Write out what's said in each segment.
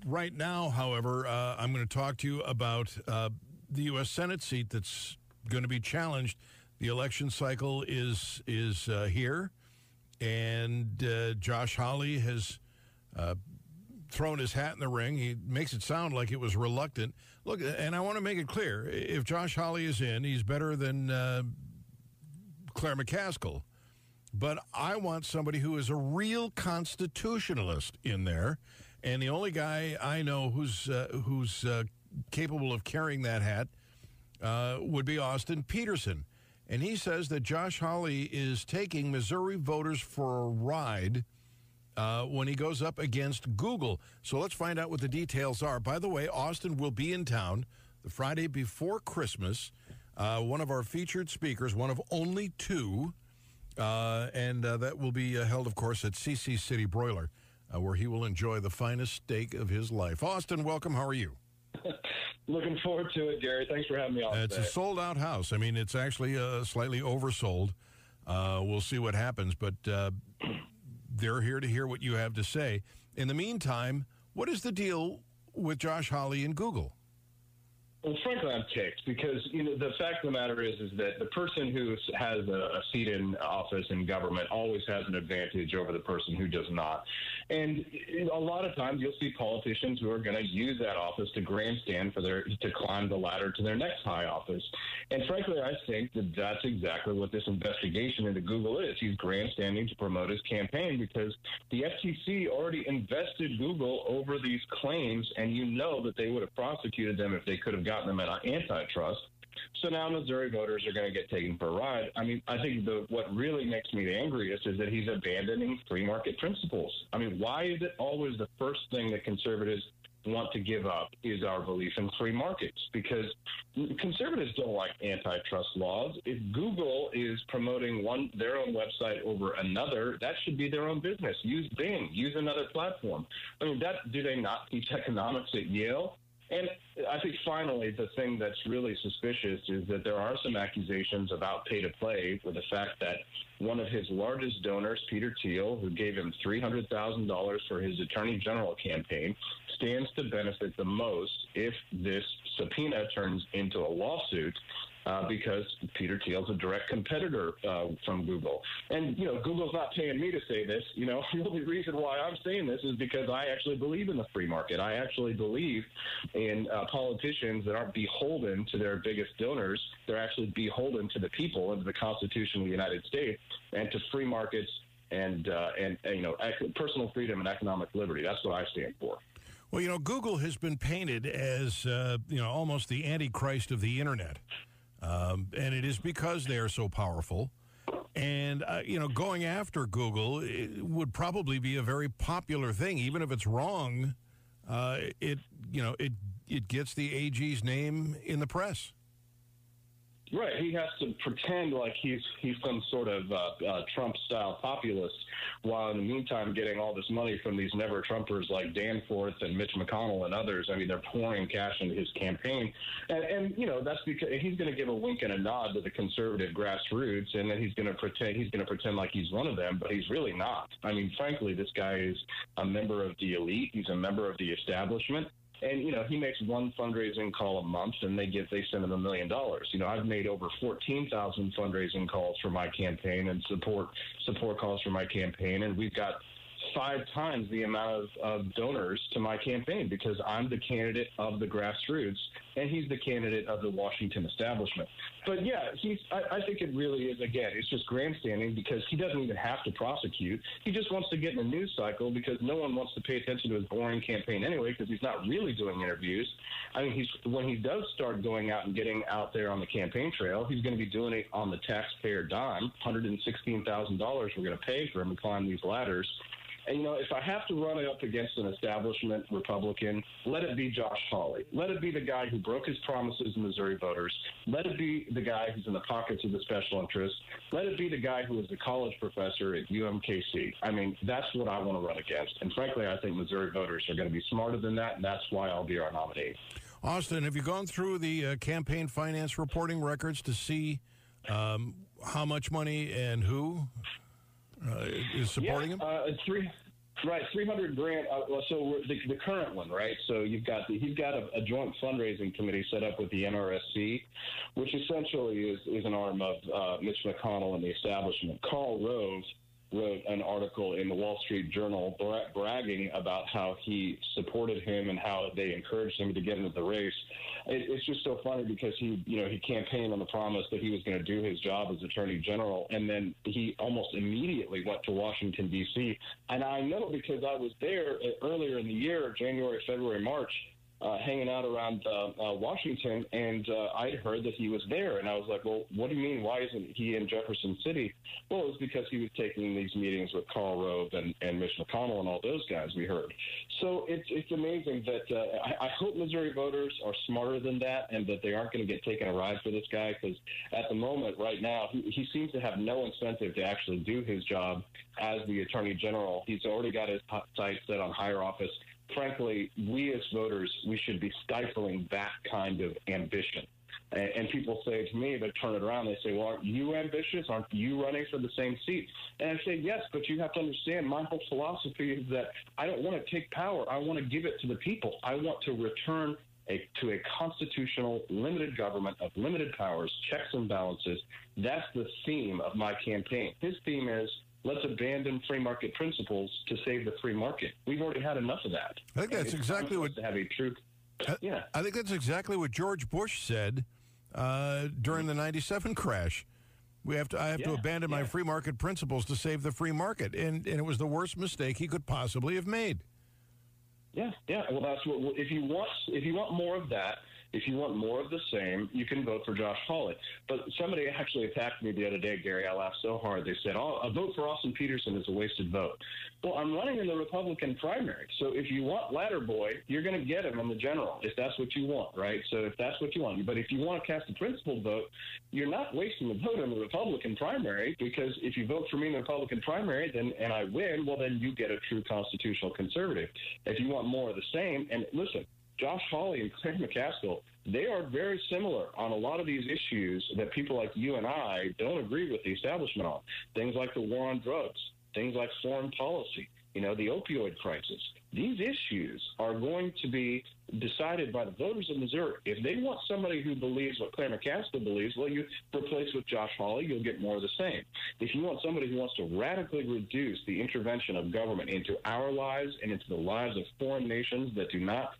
Right now, however, I'm going to talk to you about the U.S. Senate seat that's going to be challenged. The election cycle is here, and Josh Hawley has thrown his hat in the ring. He makes it sound like it was reluctant. Look, and I want to make it clear, if Josh Hawley is in, he's better than Claire McCaskill. But I want somebody who is a real constitutionalist in there, and the only guy I know who's capable of carrying that hat would be Austin Petersen. And he says that Josh Hawley is taking Missouri voters for a ride when he goes up against Google. So let's find out what the details are. By the way, Austin will be in town the Friday before Christmas. One of our featured speakers, one of only two, and that will be held, of course, at CC City Broiler, where he will enjoy the finest steak of his life. Austin, welcome. How are you? Looking forward to it, Gary. Thanks for having me on It's today. a sold-out house. I mean, it's actually slightly oversold. We'll see what happens, but they're here to hear what you have to say. In the meantime, what is the deal with Josh Hawley and Google? Well, frankly, I'm ticked because, the fact of the matter is that the person who has a seat in office in government always has an advantage over the person who does not. And a lot of times you'll see politicians who are going to use that office to grandstand to climb the ladder to their next high office. And frankly, I think that that's exactly what this investigation into Google is. He's grandstanding to promote his campaign because the FTC already invested Google over these claims, and that they would have prosecuted them if they could have gotten them an antitrust. So now Missouri voters are going to get taken for a ride. I mean, I think what really makes me the angriest is that he's abandoning free market principles. I mean, why is it always the first thing that conservatives want to give up is our belief in free markets? Because conservatives don't like antitrust laws. If Google is promoting their own website over another, that should be their own business. Use Bing. Use another platform. I mean, do they not teach economics at Yale? And I think finally the thing that's really suspicious is that there are some accusations about pay-to-play with the fact that one of his largest donors, Peter Thiel, who gave him $300,000 for his attorney general campaign, stands to benefit the most if this subpoena turns into a lawsuit because Peter Thiel's a direct competitor from Google. And, Google's not paying me to say this. The only reason why I'm saying this is because I actually believe in the free market. I actually believe in politicians that aren't beholden to their biggest donors. They're actually beholden to the people and to the Constitution of the United States and to free markets and personal freedom and economic liberty. That's what I stand for. Well, Google has been painted as, almost the Antichrist of the Internet. And it is because they are so powerful. And, going after Google would probably be a very popular thing. Even if it's wrong, it gets the AG's name in the press. Right. He has to pretend like he's some sort of Trump-style populist, while in the meantime getting all this money from these never-Trumpers like Danforth and Mitch McConnell and others. I mean, they're pouring cash into his campaign. And that's because he's going to give a wink and a nod to the conservative grassroots, and then he's going to pretend like he's one of them, but he's really not. I mean, frankly, this guy is a member of the elite. He's a member of the establishment. And, he makes one fundraising call a month, and they send him $1 million. I've made over 14,000 fundraising calls for my campaign and support calls for my campaign, and we've got 5 times the amount of donors to my campaign because I'm the candidate of the grassroots and he's the candidate of the Washington establishment. But yeah, I think it really is, again, it's just grandstanding because he doesn't even have to prosecute. He just wants to get in the news cycle because no one wants to pay attention to his boring campaign anyway because he's not really doing interviews. I mean, when he does start going out and getting out there on the campaign trail, he's going to be doing it on the taxpayer dime. $116,000 we're going to pay for him to climb these ladders. And, if I have to run it up against an establishment Republican, let it be Josh Hawley. Let it be the guy who broke his promises to Missouri voters. Let it be the guy who's in the pockets of the special interests. Let it be the guy who is a college professor at UMKC. I mean, that's what I want to run against. And frankly, I think Missouri voters are going to be smarter than that, and that's why I'll be our nominee. Austin, have you gone through the campaign finance reporting records to see how much money and who is supporting him? Right, 300 grand. So the current one, right? So he's got a joint fundraising committee set up with the NRSC, which essentially is an arm of Mitch McConnell and the establishment. Karl Rove wrote an article in the Wall Street Journal bragging about how he supported him and how they encouraged him to get into the race. It's just so funny because he campaigned on the promise that he was going to do his job as Attorney General, and then he almost immediately went to Washington, D.C. And I know because I was there earlier in the year, January, February, March, hanging out around Washington, and I'd heard that he was there. And I was like, well, what do you mean? Why isn't he in Jefferson City? Well, it was because he was taking these meetings with Karl Rove and Mitch McConnell and all those guys, we heard. So it's amazing that I hope Missouri voters are smarter than that and that they aren't going to get taken a ride for this guy, because at the moment right now, he seems to have no incentive to actually do his job as the Attorney General. He's already got his sights set on higher office. Frankly, we as voters, we should be stifling that kind of ambition. And people say to me, they turn it around, they say, well, aren't you ambitious? Aren't you running for the same seat? And I say, yes, but you have to understand my whole philosophy is that I don't want to take power. I want to give it to the people. I want to return to a constitutional limited government of limited powers, checks and balances. That's the theme of my campaign. His theme is, let's abandon free market principles to save the free market. We've already had enough of that. I think that's exactly what to have a true. Yeah, I think that's exactly what George Bush said during the '97 crash. I have to abandon my free market principles to save the free market, and it was the worst mistake he could possibly have made. Yeah. Well, that's what. If you want more of that. If you want more of the same, you can vote for Josh Hawley. But somebody actually attacked me the other day, Gary. I laughed so hard. They said, a vote for Austin Petersen is a wasted vote. Well, I'm running in the Republican primary. So if you want Ladderboy, you're going to get him in the general, if that's what you want, right? So if that's what you want. But if you want to cast a principled vote, you're not wasting the vote in the Republican primary, because if you vote for me in the Republican primary and I win, well, then you get a true constitutional conservative. If you want more of the same, and listen, Josh Hawley and Claire McCaskill, they are very similar on a lot of these issues that people like you and I don't agree with the establishment on. Things like the war on drugs, things like foreign policy, the opioid crisis. These issues are going to be decided by the voters of Missouri. If they want somebody who believes what Claire McCaskill believes, well, you replace with Josh Hawley, you'll get more of the same. If you want somebody who wants to radically reduce the intervention of government into our lives and into the lives of foreign nations that do not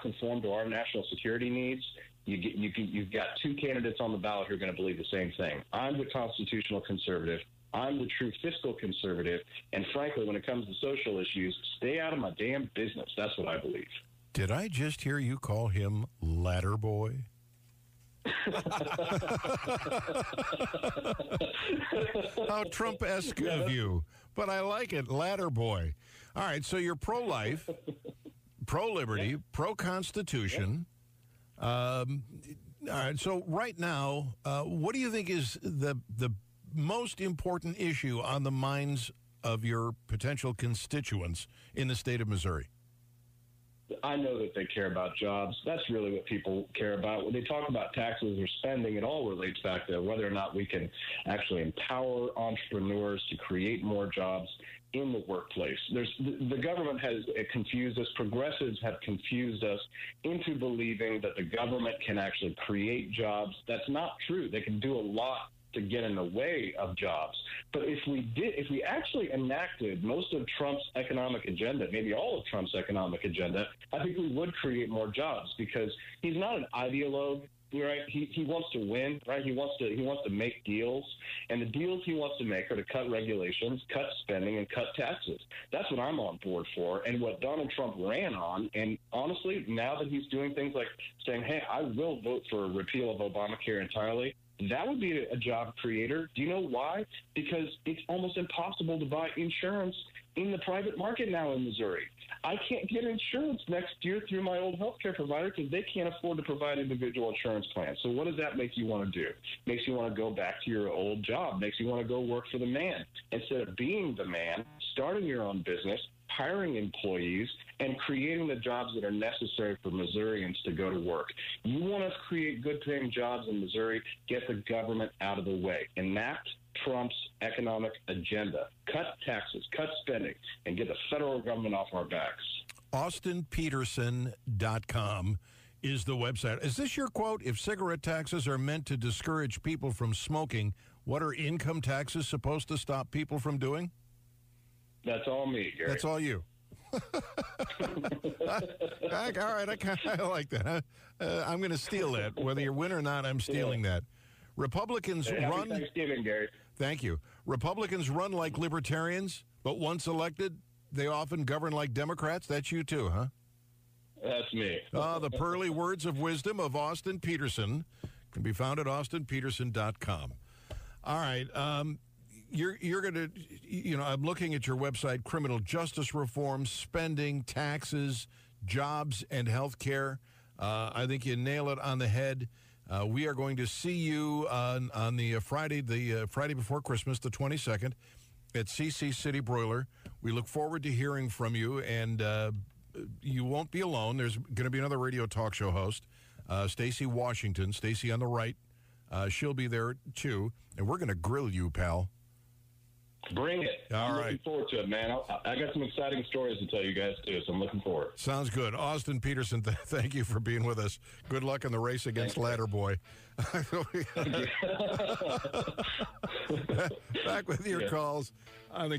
conform to our national security needs, you've got two candidates on the ballot who are going to believe the same thing. I'm the constitutional conservative. I'm the true fiscal conservative. And frankly, when it comes to social issues, stay out of my damn business. That's what I believe. Did I just hear you call him Ladderboy? How Trump-esque of you. But I like it, Ladderboy. All right, so you're pro-life. Pro-liberty, pro-constitution. All right, so right now, what do you think is the most important issue on the minds of your potential constituents in the state of Missouri? I know that they care about jobs. That's really what people care about. When they talk about taxes or spending, it all relates back to whether or not we can actually empower entrepreneurs to create more jobs in the workplace. The government has confused us. Progressives have confused us into believing that the government can actually create jobs. That's not true. They can do a lot to get in the way of jobs. But if we actually enacted most of Trump's economic agenda, maybe all of Trump's economic agenda, I think we would create more jobs, because he's not an ideologue. Right, he wants to win. Right, he wants to make deals, and the deals he wants to make are to cut regulations, cut spending, and cut taxes. That's what I'm on board for, and what Donald Trump ran on. And honestly, now that he's doing things like saying, "Hey, I will vote for a repeal of Obamacare entirely," that would be a job creator. Do you know why? Because it's almost impossible to buy insurance in the private market now in Missouri. I can't get insurance next year through my old health care provider because they can't afford to provide individual insurance plans. So what does that make you want to do? Makes you want to go back to your old job. Makes you want to go work for the man. Instead of being the man, starting your own business, hiring employees, and creating the jobs that are necessary for Missourians to go to work. You want to create good-paying jobs in Missouri, get the government out of the way. Enact Trump's economic agenda. Cut taxes, cut spending, and get the federal government off our backs. AustinPetersen.com is the website. Is this your quote? If cigarette taxes are meant to discourage people from smoking, what are income taxes supposed to stop people from doing? That's all me, Gary. That's all you. All right, I kind of like that. I'm going to steal that. Whether you win or not, I'm stealing that. Republicans run. Happy Thanksgiving, Gary. Thank you. Republicans run like libertarians, but once elected, they often govern like Democrats. That's you too, huh? That's me. The pearly words of wisdom of Austin Petersen can be found at austinpetersen.com. All right. You're going to, I'm looking at your website, criminal justice reform, spending, taxes, jobs, and health care. I think you nail it on the head. We are going to see you on the Friday before Christmas, the 22nd, at CC City Broiler. We look forward to hearing from you, and you won't be alone. There's going to be another radio talk show host, Stacey Washington, Stacey on the right. She'll be there, too, and we're going to grill you, pal. Bring it. I'm looking forward to it, man. I got some exciting stories to tell you guys, too, so I'm looking forward. Sounds good. Austin Petersen, thank you for being with us. Good luck in the race against Ladderboy. Back with your calls on the